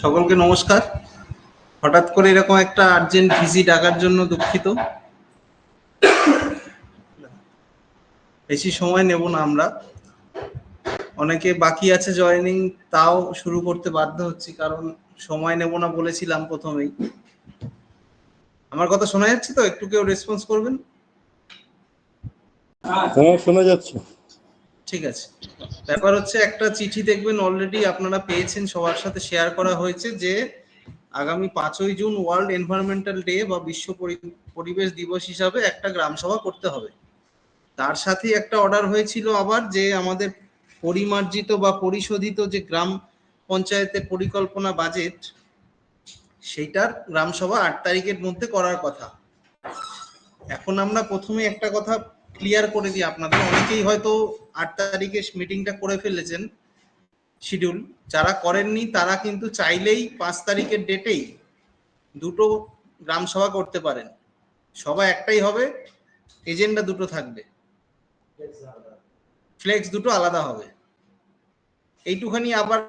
সকলকে নমস্কার। হঠাৎ করে এরকম একটা আর্জেন্ট ভিসি ডাকার জন্য দুঃখিত। বেশি সময় নেব না আমরা, অনেকে বাকি আছে জয়েনিং, তাও শুরু করতে বাধ্য হচ্ছি কারণ সময় নেব না বলেছিলাম প্রথমেই। আমার কথা শোনা যাচ্ছে তো? একটু কেউ রেসপন্স করবেন? হ্যাঁ, শোনা যাচ্ছে। ঠিক আছে। ব্যাপার হচ্ছে, একটা চিঠি দেখবেন অলরেডি আপনারা পেয়েছেন, সবার সাথে শেয়ার করা হয়েছে যে আগামী 5ই জুন ওয়ার্ল্ড এনভায়রনমেন্টাল ডে বা বিশ্ব পরিবেশ দিবস হিসাবে একটা গ্রাম সভা করতে হবে। তার সাথে একটা অর্ডার হয়েছিল আবার যে আমাদের পরিমার্জিত বা পরিশোধিত যে গ্রাম পঞ্চায়েতের পরিকল্পনা বাজেট, সেইটার গ্রাম সভা 8 তারিখের মধ্যে করার কথা। এখন আমরা প্রথমে একটা কথা ক্লিয়ার করে দিই আপনাদের, অনেকেই হয়তো 8 তারিখে মিটিংটা করে ফেলেছেন শিডিউল, যারা করেননি তারা কিন্তু চাইলেই 5 তারিখের ডেটেই দুটো গ্রাম সভা করতে পারেন। সভা একটাই হবে, এজেন্ডা দুটো থাকবে, ফ্লেক্স দুটো আলাদা হবে। এইটুখানি আবার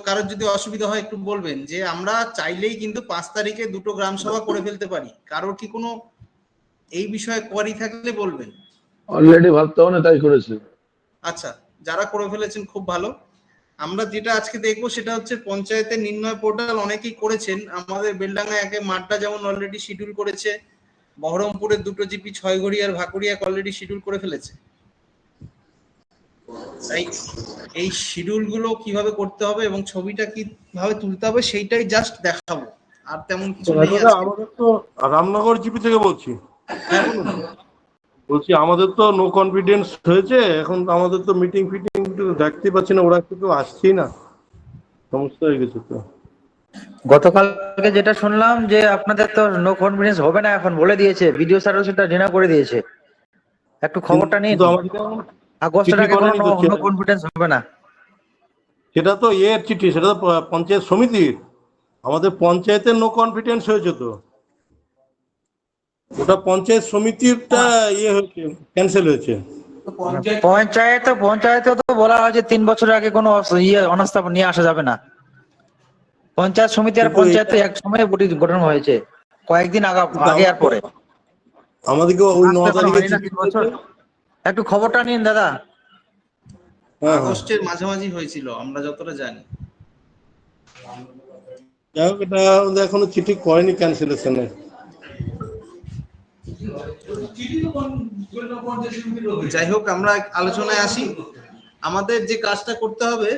কারোর যদি অসুবিধা হয় একটু বলবেন যে আমরা চাইলেই কিন্তু 5 তারিখে দুটো গ্রাম সভা করে ফেলতে পারি। কারোর কি কোনো এই বিষয়ে কোয়ারি থাকলে বলবেন। অলরেডি ভাবতে হবে না, তাই করেছে। আচ্ছা, যারা করে ফেলেছেন খুব ভালো। আমরা যেটা আজকে দেখবো সেটা হচ্ছে পঞ্চায়েতের নির্ণয় পোর্টাল অনেকেই করেছেন। আমাদের বেলডাঙ্গা একে মাঠটা যেমন অলরেডি শিডিউল করেছে, বহরমপুরের দুটো জিপি ছয়ঘড়ি আর ভাকুড়িয়া অলরেডি শিডিউল করে ফেলেছে। তাই এই শিডিউলগুলো কিভাবে করতে হবে এবং ছবিটা কিভাবে তুলতে হবে সেইটাই জাস্ট দেখাবো, আর তেমন কিছু নেই আজকে। আমাদের তো রামনগর জিপি থেকে বলছি। হ্যাঁ বলুন। বলছি আমাদের তো নো কনফিডেন্স হয়েছে, এখন আমাদের তো মিটিং ফিটিং দেখতে পাচ্ছি না, ওরা কিন্তু আসছেই না, সমস্যা হয়ে গেছে তো। গতকালকে যেটা শুনলাম যে আপনাদের তো নো কনফিডেন্স হবে না, এখন বলে দিয়েছে বিডিও স্যারও সেটা ডিনা করে দিয়েছে। একটু খবরটা নিন, কিন্তু আমাদের আগস্টের আগে কোনো নো কনফিডেন্স হবে না। সেটা তো এর চিঠি, সেটা তো পঞ্চায়েত সমিতির, আমাদের পঞ্চায়েতের নো কনফিডেন্স হয়েছে তো, ওটা পঞ্চায়েত সমিতিরটা ইয়ে হয়েছে, ক্যান্সেল হয়েছে। পঞ্চায়েতে তো বলা হয়েছে 3 বছরের আগে কোনো অনাস্থা নিয়ে আসা যাবে না। পঞ্চায়েত সমিতি আর পঞ্চায়েত এক সময় গঠন হয়েছে, কয়েকদিন আগে আর পরে। আমাদেরকে ওই 9 তারিখে একটু খবরটা নিন দাদা। আগস্টের মাঝামাঝি হয়েছিল আমরা যতটা জানি। যাই হোক, এটা এখনো চিঠি করেনি ক্যান্সেলেশনের। যাই হোক, আমরা আলোচনায় আসি। আমাদের যে কাজটা করতে হবে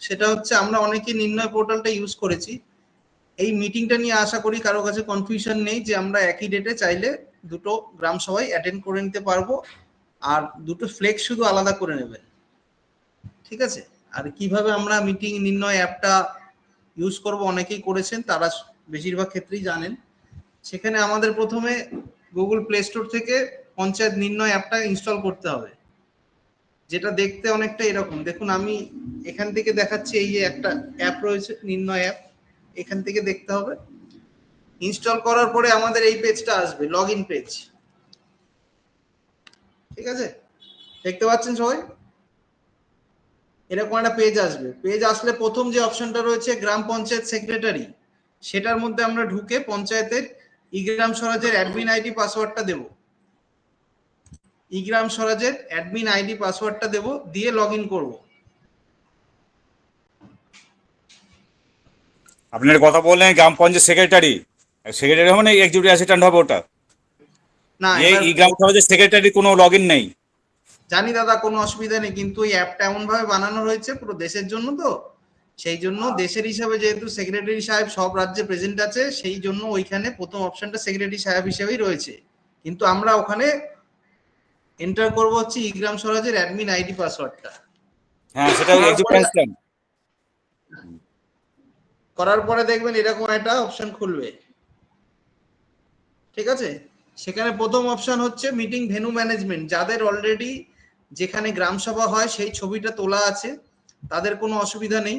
সেটা হচ্ছে, আমরা অনেকে নির্ণয় পোর্টালটা ইউজ করেছি। এই মিটিংটা নিয়ে আশা করি কারো কাছে কনফিউশন নেই যে আমরা একই ডেটে চাইলে দুটো গ্রাম সভায় অ্যাটেন্ড করে নিতে পারবো, আর দুটো ফ্লেক্স শুধু আলাদা করে নেবেন, ঠিক আছে? আর কিভাবে আমরা মিটিং নির্ণয় অ্যাপটা ইউজ করব অনেকেই করেছেন, তারা বেশিরভাগ ক্ষেত্রেই জানেন। সেখানে আমাদের প্রথমে গুগল প্লে স্টোর থেকে পঞ্চায়েত নির্ণয় অ্যাপটা ইনস্টল করতে হবে, যেটা দেখতে অনেকটা এরকম। দেখুন, আমি এখান থেকে দেখাচ্ছি, এই যে একটা অ্যাপ রয়েছে নির্ণয় অ্যাপ, এখান থেকে দেখতে হবে। ইনস্টল করার পরে আমাদের এই পেজটা আসবে, লগ ইন পেজ, ঠিক আছে? দেখতে পাচ্ছেন সবাই? এরকম একটা পেজ আসবে। পেজ আসলে প্রথম যে অপশনটা রয়েছে গ্রাম পঞ্চায়েত সেক্রেটারি, সেটার মধ্যে আমরা ঢুকে পঞ্চায়েতের ইগ্রাম স্বরাজের অ্যাডমিন আইডি পাসওয়ার্ডটা দেব। ইগ্রাম স্বরাজের অ্যাডমিন আইডি পাসওয়ার্ডটা দেব, দিয়ে লগ ইন করবো। আপনার কথা বললেন গ্রাম পঞ্চায়েত সেক্রেটারি মানে এক্সিকিউটিভ অ্যাসিস্ট্যান্ট হবে ওটা না, এই গ্রাম পঞ্চায়েত সেক্রেটারি কোনো লগইন নেই। জানি দাদা, কোনো অসুবিধা নেই, কিন্তু এই অ্যাপটা এমন ভাবে বানানো হয়েছে পুরো দেশের জন্য, তো সেই জন্য দেশের হিসাবে যেহেতু সেক্রেটারি সাহেব সব রাজ্যে প্রেজেন্ট আছে, সেই জন্য ওইখানে প্রথম অপশনটা সেক্রেটারি সাহেব হিসেবেই রয়েছে। কিন্তু আমরা ওখানে এন্টার করব হচ্ছে ইগ্রাম স্বরাজের অ্যাডমিন আইডি পাসওয়ার্ডটা। হ্যাঁ, সেটা এক্সিকিউটিভ অ্যাসিস্ট্যান্ট করার পরে দেখবেন এরকম একটা অপশন খুলবে, ঠিক আছে? সেখানে প্রথম অপশন হচ্ছে মিটিং ভেন্যু ম্যানেজমেন্ট। যাদের অলরেডি যেখানে গ্রাম সভা হয় সেই ছবিটা তোলা আছে তাদের কোনো অসুবিধা নেই,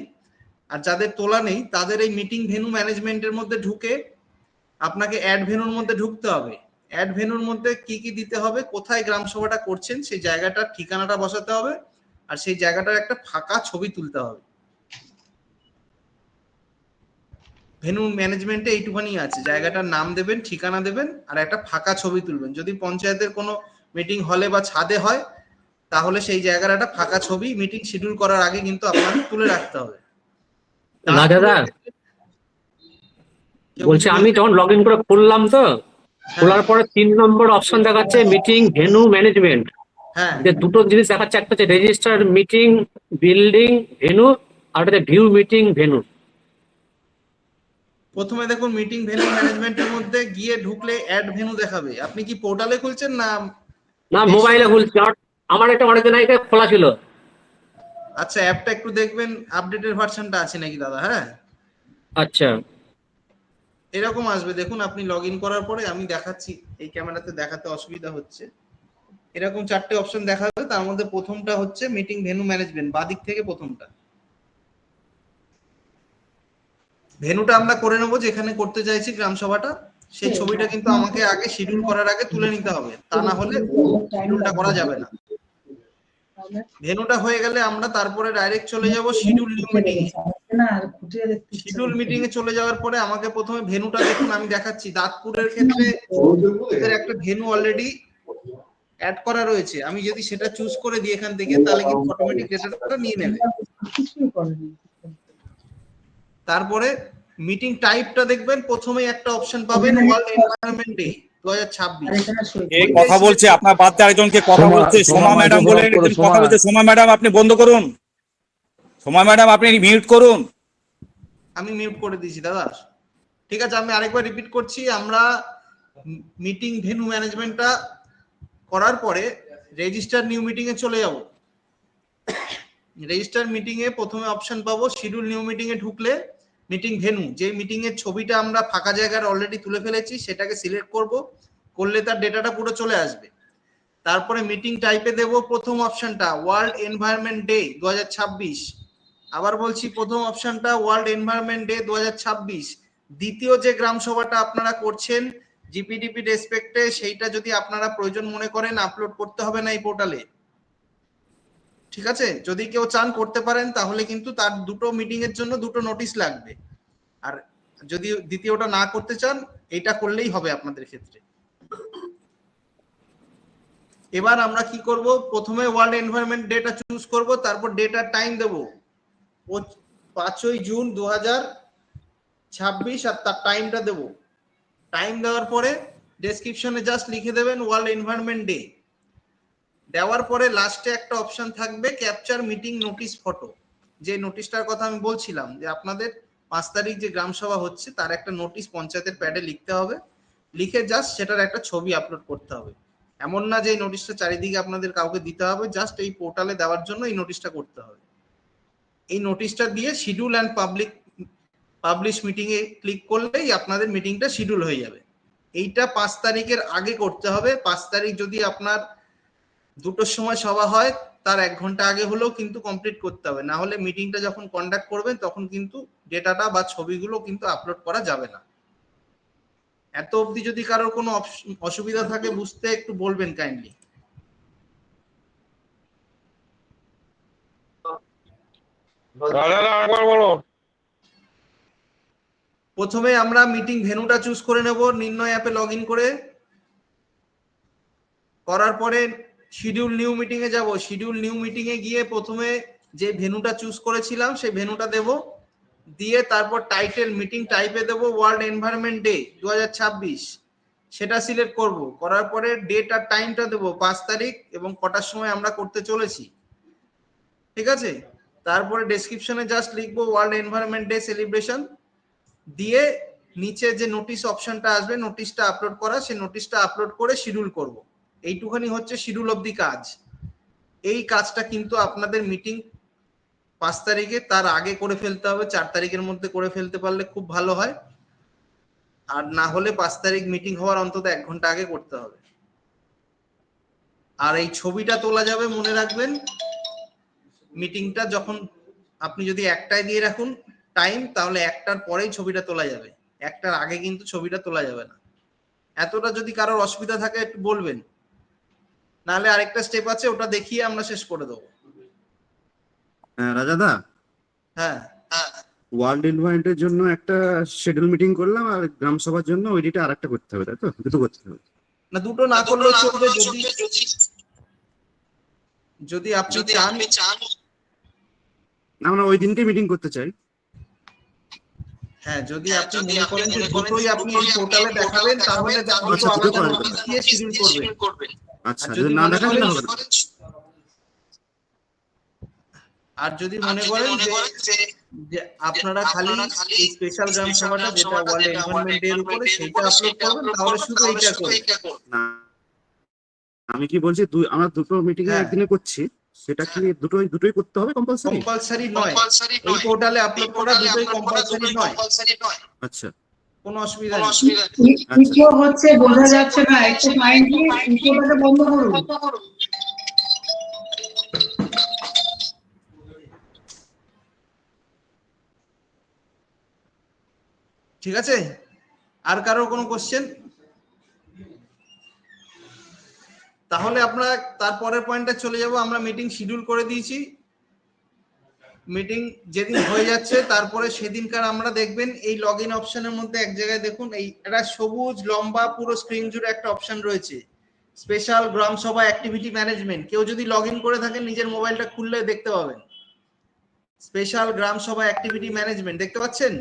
আর যাদের তোলা নেই তাদের এই মিটিং ভেন্যু ম্যানেজমেন্টের মধ্যে ঢুকে আপনাকে অ্যাড ভেন্যুর মধ্যে ঢুকতে হবে। অ্যাড ভেন্যুর মধ্যে কি কি দিতে হবে, কোথায় গ্রাম সভাটা করছেন সেই জায়গাটার ঠিকানাটা বসাতে হবে, আর সেই জায়গাটার একটা ফাঁকা ছবি তুলতে হবে। ভেন্যু ম্যানেজমেন্টে এইটুখানি আছে, জায়গাটার নাম দেবেন, ঠিকানা দেবেন, আর একটা ফাঁকা ছবি তুলবেন। যদি পঞ্চায়েতের কোনো মিটিং হলে বা ছাদে হয় তাহলে সেই জায়গার একটা ফাঁকা ছবি মিটিং শিডিউল করার আগে কিন্তু আপনাকে তুলে রাখতে হবে। রাজাদা কেউ বলছি, কিছু আমি যখন লগ ইন করে খুললাম তো, হ্যাঁ, খোলার পরে 3 নম্বর অপশন দেখাচ্ছে মিটিং ভেন্যু ম্যানেজমেন্ট। হ্যাঁ, যে দুটো জিনিস দেখাচ্ছে, একটা হচ্ছে রেজিস্টার মিটিং বিল্ডিং ভেন্যু, আর একটা ভিউ মিটিং ভেন্যু। প্রথমে দেখুন মিটিং ভেন্যু ম্যানেজমেন্টের মধ্যে গিয়ে ঢুকলে অ্যাড ভেন্যু দেখাবে। আপনি কি পোর্টালে খুলছেন না? না, মোবাইলে খুলছি। আমার একটা অনেকদিন আগে খোলা ছিল। আচ্ছা, অ্যাপটা একটু দেখবেন আপডেটেড ভার্সনটা আছে নাকি দাদা। হ্যাঁ, আচ্ছা, এরকম আসবে দেখুন। আপনি লগ ইন করার পরে আমি দেখাচ্ছি, এই ক্যামেরাতে দেখাতে অসুবিধা হচ্ছে। এরকম 4টে অপশন দেখাবে, তার মধ্যে প্রথমটা হচ্ছে মিটিং ভেন্যু ম্যানেজমেন্ট, বাদিক থেকে প্রথমটা। ভেন্যুটা আমরা করে নেবো যেখানে করতে চাইছি গ্রাম সভাটা, সেই ছবিটা কিন্তু আমাকে আগে শিডিউল করার আগে তুলে নিতে হবে, তা না হলে শিডিউলটা করা যাবে না। ভেন্যুটা হয়ে গেলে আমরা তারপরে ডাইরেক্ট চলে যাব শিডিউল নিউ মিটিং এ। শিডিউল মিটিং এ চলে যাওয়ার পরে আমাকে প্রথমে ভেন্যুটা দেখুন, আমি দেখাচ্ছি। দাঁতপুরের ক্ষেত্রে ওদের একটা ভেন্যু অলরেডি অ্যাড করা রয়েছে। আমি যদি সেটা চুজ করে দিই এখান থেকে, তাহলে কিন্তু অটোমেটিক ডেটাটা নিয়ে নেবে। তারপরে মিটিং টাইপটা দেখবেন, প্রথমেই একটা অপশন পাবেন ওয়ার্ল্ড এনভায়রনমেন্ট ডে 2026। এই কথা বলছে আপনার বাদ দিয়ে আরেকজনকে কথা বলছে, সোমা ম্যাডাম বলে কথা বলছে। সোমা ম্যাডাম আপনি বন্ধ করুন, সোমা ম্যাডাম আপনি মিউট করুন। আমি মিউট করে দিয়েছি দাদা। ঠিক আছে, আমি আরেকবার রিপিট করছি। আমরা মিটিং ভেন্যু ম্যানেজমেন্টটা করার পরে রেজিস্টার নিউ মিটিং এ চলে যাব। রেজিস্টার মিটিং এ প্রথমে অপশন পাবো শিডিউল নিউ মিটিং এ ঢুকলে মিটিং ভেন্যু, যে মিটিং এর ছবিটা আমরা ফাঁকা জায়গায় অলরেডি তুলে ফেলেছি সেটাকে সিলেক্ট করব, করলে তার ডেটাটা পুরো চলে আসবে। তারপরে মিটিং টাইপে দেব প্রথম অপশনটা ওয়ার্ল্ড এনভায়রনমেন্ট ডে 2026। আবার বলছি, প্রথম অপশনটা ওয়ার্ল্ড এনভায়রনমেন্ট ডে 2026। দ্বিতীয় যে গ্রাম সভাটা আপনারা করছেন জিপিডিপি রেসপেক্টে, সেইটা যদি আপনারা প্রয়োজন মনে করেন আপলোড করতে হবে না এই পোর্টালে। ঠিক আছে, যদি কেউ চান করতে পারেন, তাহলে কিন্তু তার দুটো মিটিং এর জন্য দুটো নোটিশ লাগবে। আর যদি দ্বিতীয়টা না করতে চান, এটা করলেই হবে আপনাদের ক্ষেত্রে। এবার আমরা কি করব, প্রথমে ওয়ার্ল্ড এনভায়রনমেন্ট ডেটা চুজ করব, তারপর ডেটার টাইম দেব 5ই জুন 2026, আর তার টাইমটা দেব। টাইম দেওয়ার পরে ডেসক্রিপশনে জাস্ট লিখে দেবেন ওয়ার্ল্ড এনভায়রনমেন্ট ডে। দেওয়ার পরে লাস্টে একটা অপশন থাকবে ক্যাপচার মিটিং নোটিশ ফটো। যে নোটিশটার কথা আমি বলছিলাম, যে আপনাদের 5 তারিখ যে গ্রাম সভা হচ্ছে তার একটা নোটিশ পঞ্চায়েতের প্যাডে লিখতে হবে, লিখে জাস্ট সেটার একটা ছবি আপলোড করতে হবে। এমন না যে এই নোটিশটা চারিদিকে আপনাদের কাউকে দিতে হবে, জাস্ট এই পোর্টালে দেওয়ার জন্য এই নোটিশটা করতে হবে। এই নোটিশটা দিয়ে schedule and publish meeting A click করলেই আপনাদের মিটিংটা শিডিউল হয়ে যাবে। এইটা 5 তারিখের আগে করতে হবে। 5 তারিখ যদি আপনার 2টোর সময় সভা হয়, তার 1 ঘন্টা আগে হলেও কিন্তু কমপ্লিট করতে হবে, না হলে মিটিংটা যখন কন্ডাক্ট করবেন তখন কিন্তু ডেটাটা বা ছবিগুলো কিন্তু আপলোড করা যাবে না। এত অবধি যদি কারোর কোনো অসুবিধা থাকে বুঝতে, একটু বলবেন কাইন্ডলি। প্রথমে আমরা মিটিং ভেন্যুটা চুজ করে নেব নির্ণয় অ্যাপে লগ ইন করে। করার পরে শিডিউল নিউ মিটিং এ যাব। শিডিউল নিউ মিটিং এ গিয়ে প্রথমে যে ভেন্যুটা চুজ করেছিলাম সেই ভেন্যুটা দেব, দিয়ে তারপর টাইটেল মিটিং টাইপে দেব ওয়ার্ল্ড এনভায়রনমেন্ট ডে 2026, সেটা সিলেক্ট করব। করার পরে ডেট আর টাইমটা দেব 5 তারিখ এবং কটার সময় আমরা করতে চলেছি। ঠিক আছে, তারপরে ডেসক্রিপশনে জাস্ট লিখবো ওয়ার্ল্ড এনভায়রনমেন্ট ডে সেলিব্রেশন, দিয়ে নিচে যে নোটিশ অপশনটা আসবে নোটিশটা আপলোড করা, সেই নোটিশটা আপলোড করে শিডিউল করব। এইটুখানি হচ্ছে শিডিউল অব দি কাজ। এই কাজটা কিন্তু আপনাদের মিটিং 5 তারিখে তার আগে করে ফেলতে হবে, 4 তারিখের মধ্যে করে ফেলতে পারলে খুব ভালো হয়, আর না হলে 5 তারিখ মিটিং হওয়ার অন্তত 1 ঘন্টা আগে করতে হবে। আর এই ছবিটা তোলা যাবে, মনে রাখবেন, মিটিংটা যখন আপনি যদি 1টায় দিয়ে রাখুন টাইম, তাহলে 1টার পরেই ছবিটা তোলা যাবে, 1টার আগে কিন্তু ছবিটা তোলা যাবে না। এতটা যদি কারোর অসুবিধা থাকে একটু বলবেন, নাহলে আরেকটা স্টেপ আছে, ওটা দেখিয়ে আমরা শেষ করে দেবো। রাজাদা, হ্যাঁ, ওয়ার্ল্ড এনভায়রনমেন্টের জন্য একটা শিডিউল মিটিং করলাম, আর গ্রাম সভার জন্য ওইটা আরেকটা করতে হবে, তাই তো? দুটো করতে হবে না, দুটো না করলেও চলবে। যদি আপনি চান, আমরা ওই দিনকে মিটিং করতে চাই। হ্যাঁ, যদি আপনি মনে করেন যে দুটোই আপনি এই পোর্টালে দেখাবেন, তাহলে দুটো আচ্ছা, দুটো আলাদা করা নোটিশ যাবে। দিয়ে শিডিউল করবেন। আচ্ছা, আর যদি যদি না মনে দেখান করেন, তাহলে হবে না। আর যদি মনে করেন যে আপনারা খালি এই স্পেশাল গ্রাম সভাটা, যেটা ওয়ার্ল্ড এনভায়রনমেন্ট ডে এর উপরে, সেটা আপলোড করবেন, তাহলে শুধু এইটা করবেন। না, আমি কি বলছি, আমরা দুটো মিটিং হ্যাঁ। একদিনে করছি, সেটা কি দুটোই করতে হবে কম্পালসারি? কম্পালসারি নয়, এই পোর্টালে আপলোড করা দুটোই কম্পালসারি নয়। আচ্ছা, কোনো অসুবিধা নেই। ইকো হচ্ছে, বোঝা যাচ্ছে না, একটু কাইন্ডলি ইকোটাকে বন্ধ করুন। ঠিক আছে, আর কারোর কোনো কোশ্চেন? তাহলে আমরা তারপরের পয়েন্টে চলে যাব। আমরা মিটিং শিডিউল করে দিয়েছি, মিটিং যেদিন হয়ে যাচ্ছে তারপরে সেদিনকার আমরা দেখবেন এই লগ ইন অপশনের মধ্যে এক জায়গায় দেখুন, এই একটা সবুজ লম্বা পুরো স্ক্রিন জুড়ে একটা অপশন রয়েছে, স্পেশাল গ্রাম সভা অ্যাক্টিভিটি ম্যানেজমেন্ট। কেউ যদি লগ ইন করে থাকেন, নিজের মোবাইলটা খুললে দেখতে পাবেন স্পেশাল গ্রাম সভা অ্যাক্টিভিটি ম্যানেজমেন্ট, দেখতে পাচ্ছেন?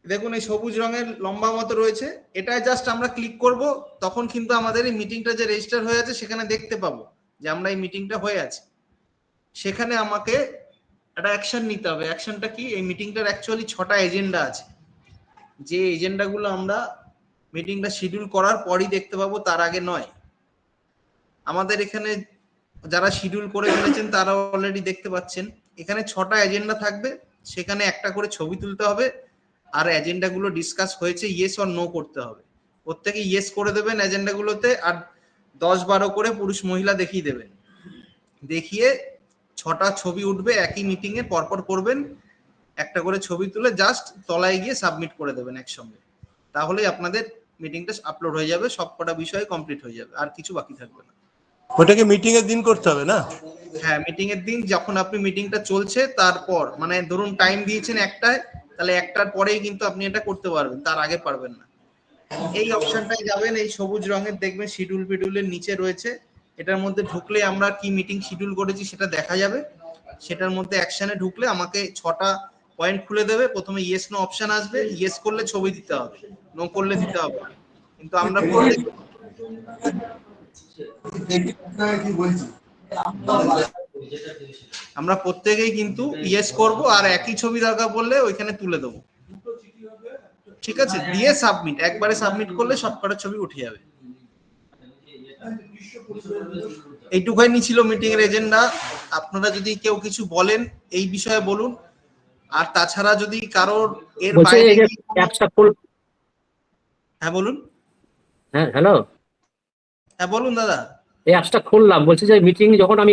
দেখুন এই সবুজ রঙের লম্বা মতো রয়েছে, এটা জাস্ট আমরা ক্লিক করব, তখন কিন্তু আমাদের এই মিটিংটা যে রেজিস্টার হয়ে আছে সেখানে দেখতে পাবো যে আমরা এই মিটিংটা হয়ে আছে। সেখানে আমাকে একটা অ্যাকশন নিতে হবে। অ্যাকশনটা কি? এই মিটিংটার অ্যাকচুয়ালি 6টা এজেন্ডা আছে, যে এজেন্ডাগুলো আমরা মিটিংটা শিডিউল করার পরই দেখতে পাবো, তার আগে নয়। আমাদের এখানে যারা শিডিউল করে ফেলেছেন তারা অলরেডি দেখতে পাচ্ছেন, এখানে 6টা এজেন্ডা থাকবে, সেখানে একটা করে ছবি তুলতে হবে, আর এজেন্ডাগুলো ডিসকাস হয়েছে ইয়েস অর নো করতে হবে। প্রত্যেকে ইয়েস করে দেবেন এজেন্ডাগুলোতে, আর 10-12 করে পুরুষ মহিলা দেখিয়ে দেবেন। দেখিয়ে 6টা ছবি উঠবে একই মিটিং এ, পরপর করবেন, একটা করে ছবি তুলে জাস্ট তলায় গিয়ে সাবমিট করে দেবেন একসঙ্গে। তাহলেই আপনাদের মিটিংটা আপলোড হয়ে যাবে, সবকটা বিষয় কমপ্লিট হয়ে যাবে, আর কিছু বাকি থাকবে না। ওটাকে মিটিং এর দিন করতে হবে না? হ্যাঁ, মিটিং এর দিন, যখন আপনি মিটিংটা চলছে তারপর, মানে ধরুন টাইম দিয়েছেন 1টায়, তাহলে 1টার পরেই কিন্তু আপনি এটা করতে পারবেন, তার আগে পারবেন না। এই অপশনটায় যাবেন, এই সবুজ রঙের দেখবেন শিডিউল ফিডিউলের নিচে রয়েছে, এটার মধ্যে ঢুকলে আমরা কি মিটিং শিডিউল করেছি সেটা দেখা যাবে। সেটার মধ্যে অ্যাকশনে ঢুকলে আমাকে 6টা পয়েন্ট খুলে দেবে। প্রথমে ইয়েস নো অপশন আসবে, ইয়েস করলে ছবি দিতে হবে, নো করলে দিতে হবে না। কিন্তু আমরা প্রত্যেকেই কিন্তু ইয়েস করব, আর একই ছবি দরকার পড়লে ওইখানে তুলে দেবো। ঠিক আছে, দিয়ে সাবমিট, একবারে সাবমিট করলে সবকটা ছবি উঠে যাবে। এইটুকুই ছিল মিটিং এর এজেন্ডা। আপনারা যদি কেউ কিছু বলেন এই বিষয়ে বলুন, আর তাছাড়া যদি কারোর এর বাইরে অ্যাপসটা ফুল। হ্যাঁ বলুন। হ্যাঁ, হ্যালো, হ্যাঁ বলুন দাদা। এই অ্যাপসটা খুললাম, বলছি যে মিটিং যখন আমি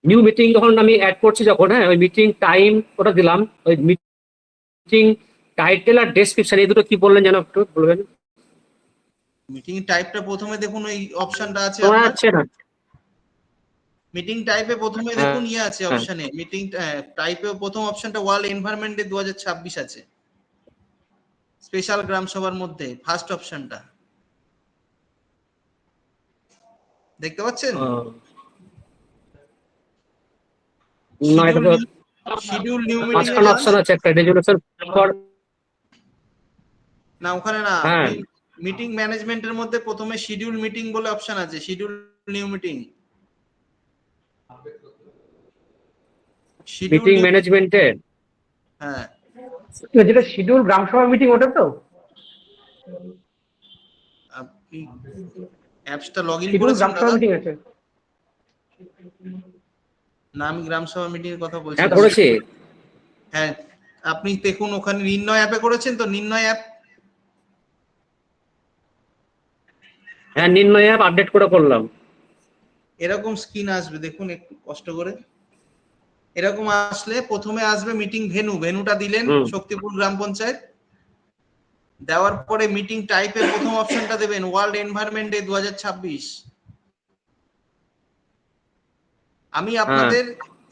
নিউ মিটিং যখন আমি অ্যাড করছি, যখন হ্যাঁ ওই মিটিং টাইম ওটা দিলাম, ওই মিটিং টাইটেল আর ডেসক্রিপশন এই দুটো কি বললেন যেন একটু বলবেন? মিটিং টাইপটা প্রথমে দেখুন ওই অপশনটা আছে শোনা আপনার যাচ্ছে না? মিটিং টাইপে প্রথমে দেখুন ইয়ে আছে অপশনে, মিটিং টাইপে প্রথম অপশনটা ওয়ার্ল্ড এনভায়রনমেন্ট ডে 2026 আছে, স্পেশাল গ্রাম সভার মধ্যে ফার্স্ট অপশনটা দেখতে পাচ্ছেন? না, এটা তো শিডিউল নিউ মিটিং মাঝখানে অপশন আছে একটা, রেজুলেশন ফর। না, ওখানে না, হ্যাঁ, মিটিং ম্যানেজমেন্টের মধ্যে প্রথমে শিডিউল মিটিং বলে অপশন আছে, শিডিউল নিউ মিটিং। মিটিং ম্যানেজমেন্টে হ্যাঁ, যেটা শিডিউল গ্রাম সভা মিটিং, ওটা তো আপনি অ্যাপসটা লগইন শিডিউল করেছেন গ্রাম সভা মিটিং আছে না? আমি গ্রাম সভা মিটিং এর কথা বলছি। হ্যাঁ করেছি। হ্যাঁ, আপনি দেখুন ওখানে নির্ণয় অ্যাপে করেছেন তো, নির্ণয় অ্যাপ। হ্যাঁ, নির্ণয় অ্যাপ আপডেট করে করলাম। এরকম স্ক্রিন আসবে, দেখুন একটু কষ্ট করে। এরকম আসলে প্রথমে আসবে মিটিং ভেন্যু, ভেন্যুটা দিলেন শক্তিপুর গ্রাম পঞ্চায়েত। দেওয়ার পরে মিটিং টাইপের প্রথম অপশনটা দেবেন ওয়ার্ল্ড এনভায়রনমেন্ট ডে 2026। আমি আপনাদের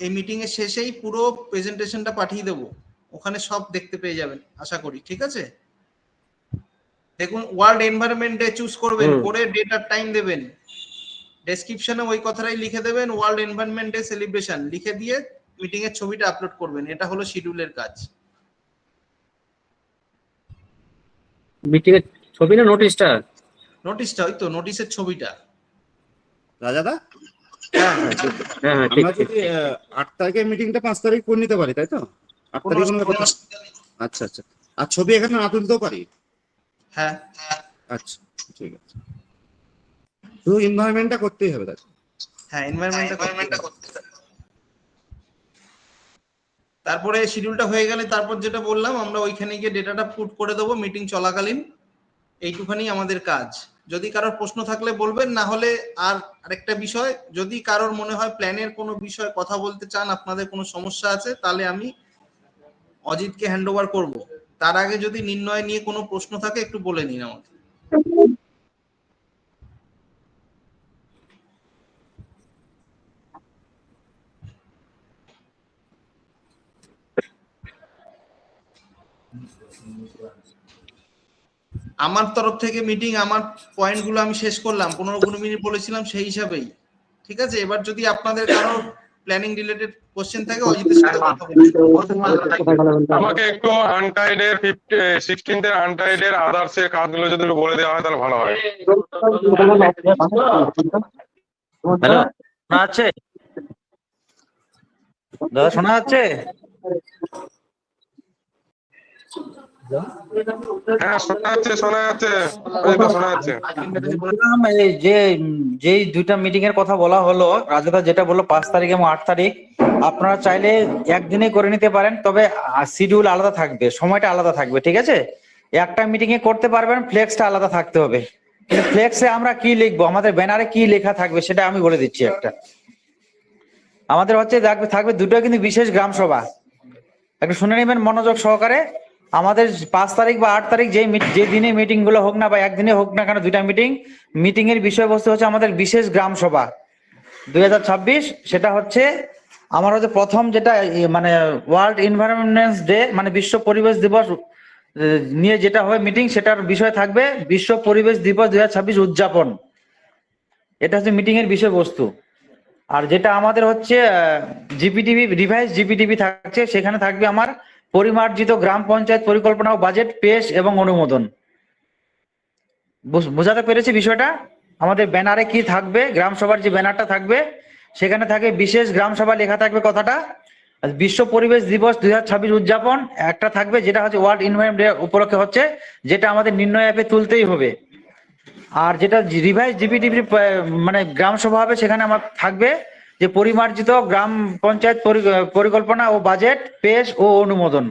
এই মিটিং এর শেষেই পুরো প্রেজেন্টেশনটা পাঠিয়ে দেবো, ওখানে সব দেখতে পেয়ে যাবেন আশা করি। ঠিক আছে, দেখুন ওয়ার্ল্ড এনভায়রনমেন্ট ডে চুজ করবেন, করে ডেট আর টাইম দেবেন, ডেসক্রিপশনে ওই কথাটাই লিখে দেবেন ওয়ার্ল্ড এনভায়রনমেন্ট ডে সেলিব্রেশন লিখে দিয়ে মিটিং এর ছবিটা আপলোড করবেন। এটা হলো শিডিউলের কাজ। মিটিং এর ছবি না নোটিশটা? নোটিশটা, ওই তো নোটিশের ছবিটা। রাজাদা, হ্যাঁ ঠিক আমরা যদি 8 তারিখে মিটিংটা 5 তারিখ করে নিতে পারি, তাই তো? 8 তারিখ কোনো ব্যাপার না? আচ্ছা আচ্ছা, আর ছবি এখানে না তুলতেও পারি? হ্যাঁ আচ্ছা ঠিক আছে, শুধু এনভায়রনমেন্টটা করতেই হবে তাই? হ্যাঁ, এনভায়রনমেন্টটা করতে হবে। তারপরে শিডিউলটা হয়ে গেলে তারপর যেটা বললাম আমরা ওইখানে গিয়ে ডেটাটা পুট করে দেবো মিটিং চলাকালীন। এইটুখানি আমাদের কাজ। যদি কারোর প্রশ্ন থাকলে বলবেন, না হলে আর আরেকটা বিষয়, যদি কারোর মনে হয় প্ল্যানের কোনো বিষয় কথা বলতে চান, আপনাদের কোনো সমস্যা আছে, তাহলে আমি অজিতকে হ্যান্ড ওভার করবো। তার আগে যদি নির্ণয় নিয়ে কোনো প্রশ্ন থাকে একটু বলে নিন আমাকে। আমার তরফ থেকে মিটিং, আমার পয়েন্টগুলো আমি শেষ করলাম, 15-20 মিনিট বলেছিলাম সেই হিসাবেই। ঠিক আছে, এবার যদি আপনাদের কারো প্ল্যানিং রিলেটেড কোশ্চেন থাকে অজিতের সাথে কথা বলুন। আমাকে একটু আনটাইডের 16th এর আনটাইডের আদার্স এর কাজগুলো যদি একটু বলে দেওয়া হয় তাহলে ভালো হয়। হ্যালো, শোনা যাচ্ছে দাদা? শোনা যাচ্ছে? হ্যাঁ শোনা যাচ্ছে শোনা যাচ্ছে শোনা যাচ্ছে। বললাম এই যেই দুইটা মিটিং এর কথা বলা হলো, রাজাদা যেটা বললো 5 তারিখ এবং 8 তারিখ, আপনারা চাইলে একদিনে করে নিতে পারেন, তবে শিডিউল আলাদা থাকবে, সময়টা আলাদা থাকবে। ঠিক আছে, একটা মিটিং এ করতে পারবেন, ফ্লেক্সটা আলাদা থাকতে হবে। কিন্তু ফ্লেক্সে আমরা কি লিখবো, আমাদের ব্যানারে কি লেখা থাকবে সেটা আমি বলে দিচ্ছি। একটা আমাদের হচ্ছে থাকবে দুটো কিন্তু বিশেষ গ্রাম সভা, একটু শুনে নেবেন মনোযোগ সহকারে। আমাদের 5 তারিখ বা 8 তারিখ যে দিনে মিটিং গুলো হোক না, বা একদিনে হোক না কেন, দুইটা মিটিং এর বিষয়বস্তু হচ্ছে আমাদের বিশেষ গ্রাম সভা 2026। সেটা হচ্ছে আমার হচ্ছে প্রথম যেটা মানে ওয়ার্ল্ড এনভায়রনমেন্ট ডে, মানে বিশ্ব পরিবেশ দিবস নিয়ে যেটা হয় মিটিং, সেটার বিষয় থাকবে বিশ্ব পরিবেশ দিবস 2026 উদযাপন। এটা হচ্ছে মিটিং এর বিষয়বস্তু। আর যেটা আমাদের হচ্ছে জিপিটিভি, রিভাইজ জিপিটিভি থাকছে, সেখানে থাকবে আমার পরিমার্জিত গ্রাম পঞ্চায়েত পরিকল্পনা ও বাজেট পেশ এবং অনুমোদন। বোঝাতে পেরেছি বিষয়টা? আমাদের ব্যানারে কি থাকবে, গ্রাম সভার যে ব্যানারটা থাকবে সেখানে থাকে বিশেষ গ্রাম সভা লেখা থাকবে কথাটা, বিশ্ব পরিবেশ দিবস 2026 উদযাপন একটা থাকবে, যেটা হচ্ছে ওয়ার্ল্ড এনভায়রনমেন্ট ডে উপলক্ষে হচ্ছে, যেটা আমাদের নির্ণয় অ্যাপে তুলতেই হবে। আর যেটা রিভাইজ জিপিটিভি মানে গ্রাম সভা হবে, সেখানে আমার থাকবে যে পরিমার্জিত গ্রাম পঞ্চায়েত পরিকল্পনা ও বাজেট পেশ ও অনুমোদন।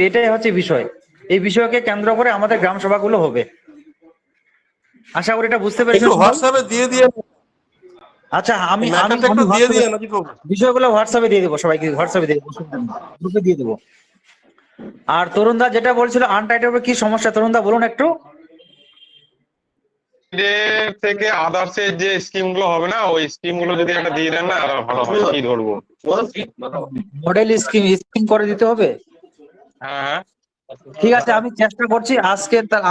এটাই হচ্ছে বিষয়। এই বিষয়কে কেন্দ্র করে আমাদের গ্রাম সভাগুলো হবে। আশা করি এটা বুঝতে পেরেছেন। একটু হোয়াটসঅ্যাপে দিয়ে দিয়ে, আচ্ছা, আমি একটু দিয়ে দিয়ে নাকি বিষয়গুলো হোয়াটসঅ্যাপে দিয়ে দেবো, সবাইকে হোয়াটসঅ্যাপে দিয়ে দেবো, গ্রুপে দিয়ে দেবো। আর তরুণদা যেটা বলছিল আনটাইটের কি সমস্যা, তরুণদা বলুন একটু। থেকে আদার্স এর যে স্কিম গুলো হবে না, ওই স্কিম গুলো যদি একটা দিয়ে দেন না ভালো হয়। কি ধরবো, মডেল স্কিম করে দিতে হবে। হ্যাঁ ঠিক আছে, আমি চেষ্টা করছি আজকে তার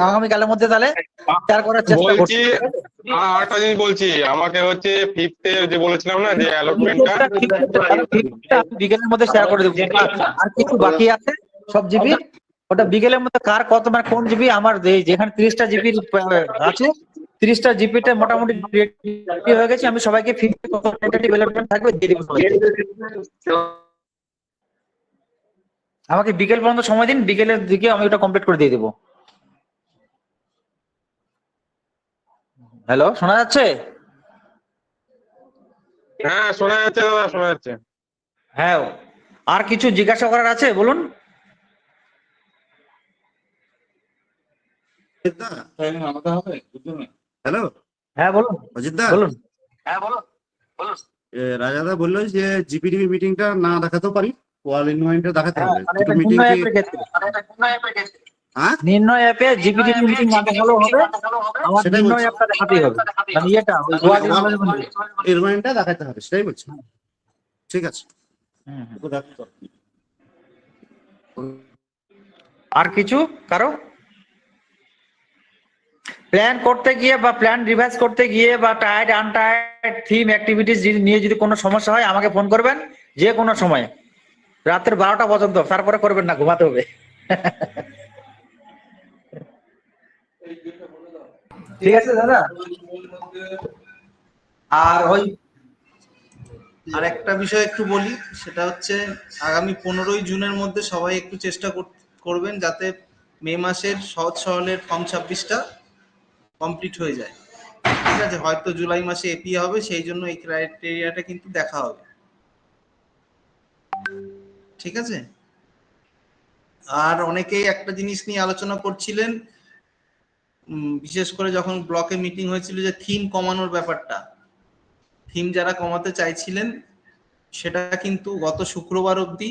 আগামীকালের মধ্যে তাহলে শেয়ার করার চেষ্টা করছি। বলছি। আর একটা জিনিস বলছি, আমাকে হচ্ছে 5th এর যে বলেছিলাম না যে অ্যালটমেন্টটা, বিকেলের মধ্যে শেয়ার করে দেবো। আর কিছু বাকি আছে সব জিবি, ওটা বিকেলের মধ্যে কার কত মানে কোন জিবি আমার যেখানে 30টা জিবি আছে, 30টা জিবিটা মোটামুটি রেডি হয়ে গেছে। আমি সবাইকে 50 কত টেন্টেটিভ অ্যালটমেন্ট থাকবে দিয়ে দেবো সবাইকে। আমাকে বিকেল পর্যন্ত সময় দিন, বিকেলের দিকে আমি ওটা কমপ্লিট করে দিয়ে দেবো। হ্যালো, শোনা যাচ্ছে? হ্যাঁ শোনা যাচ্ছে দাদা, শোনা যাচ্ছে। হ্যাঁ, আর কিছু জিজ্ঞাসা করার আছে বলুন। হ্যালো, হ্যাঁ বলুন, অজিত দা, বলুন। রাজাদা বললো যে জিপিটিভি মিটিংটা না দেখাতেও পারি, ওয়ার্ল্ড এনভায়রনমেন্টটা দেখাতে হবে। মানে এটা মিটিং নির্ণয় কি অ্যাপের ক্ষেত্রে। হ্যাঁ নির্ণয় অ্যাপে জিপিটি মিটিং না দেখালেও হবে, আমার সেটাই নির্ণয় বলছি। অ্যাপটা দেখাতেই হবে, মানে ইয়েটা ওই ওয়ার্ড এনভায়রনমেন্ট। এনভায়রনমেন্টটা দেখাতে হবে, সেটাই বলছি। ঠিক আছে। তো দেখো। আর কিছু কারো প্ল্যান করতে গিয়ে বা প্ল্যান রিভাইজ করতে গিয়ে বা টায়ার্ড আনটায়ার্ড থিম অ্যাক্টিভিটিস নিয়ে যদি কোনো সমস্যা হয় আমাকে ফোন করবেন যে কোনো সময়, রাতের 12টা পর্যন্ত, তারপরে করবেন না, ঘুমাতে হবে। ঠিক আছে দাদা। আর ওই আর একটা বিষয় একটু বলি, সেটা হচ্ছে আগামী 15ই জুনের মধ্যে সবাই একটু চেষ্টা করবেন যাতে মে মাসের সহজ সরলের ফর্ম 26টা কমপ্লিট হয়ে যায়। ঠিক আছে, হয়তো জুলাই মাসে এপি হবে, সেই জন্য এই ক্রাইটেরিয়াটা কিন্তু দেখা হবে। ঠিক আছে। আর অনেকেই একটা জিনিস নিয়ে আলোচনা করছিলেন, বিশেষ করে যখন ব্লকে মিটিং হয়েছিল, যে থিম কমানোর ব্যাপারটা। থিম যারা কমাতে চাইছিলেন সেটা কিন্তু গত শুক্রবার অবধি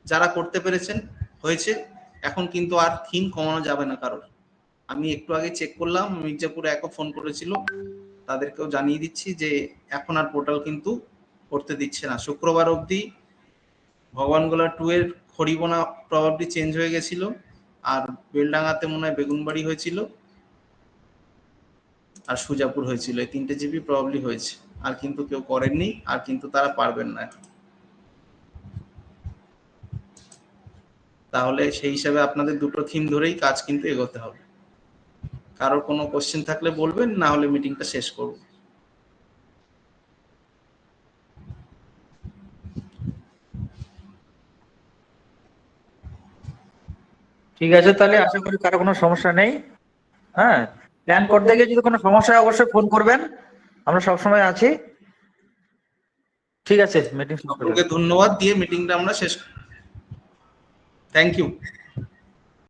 যারা করতে পেরেছেন হয়েছে, এখন কিন্তু আর থিম কমানো যাবে না কারোর। আমি একটু আগে চেক করলাম, মির্জাপুরে একও ফোন করেছিল, তাদেরকেও জানিয়ে দিচ্ছি যে এখন আর পোর্টাল কিন্তু করতে দিচ্ছে না। শুক্রবার অবধি ভগবানগোলা 2 এর খড়িবোনা প্রবাবলি চেঞ্জ হয়ে গেছিল, আর বেলডাঙ্গাতে মনে হয় বেগুনবাড়ি হয়েছিল, আর সুজাপুর হয়েছিল, এই 3টে জিপি প্রবাবলি হয়েছে। আর কিন্তু কেউ করেননি, আর কিন্তু তারা পারবেন না। তাহলে সেই হিসাবে আপনাদের দুটো থিম ধরেই কাজ কিন্তু এগোতে হবে। কারোর কোনো কোশ্চেন থাকলে বলবেন, না হলে মিটিংটা শেষ করব। ঠিক আছে, তাহলে আশা করি কারো কোনো সমস্যা নেই। হ্যাঁ, প্ল্যান করতে গিয়ে যদি কোনো সমস্যা হয় অবশ্যই ফোন করবেন, আমরা সবসময় আছি। ঠিক আছে, মিটিং শেষ করলাম। সকলকে ধন্যবাদ দিয়ে মিটিংটা আমরা শেষ। Thank you.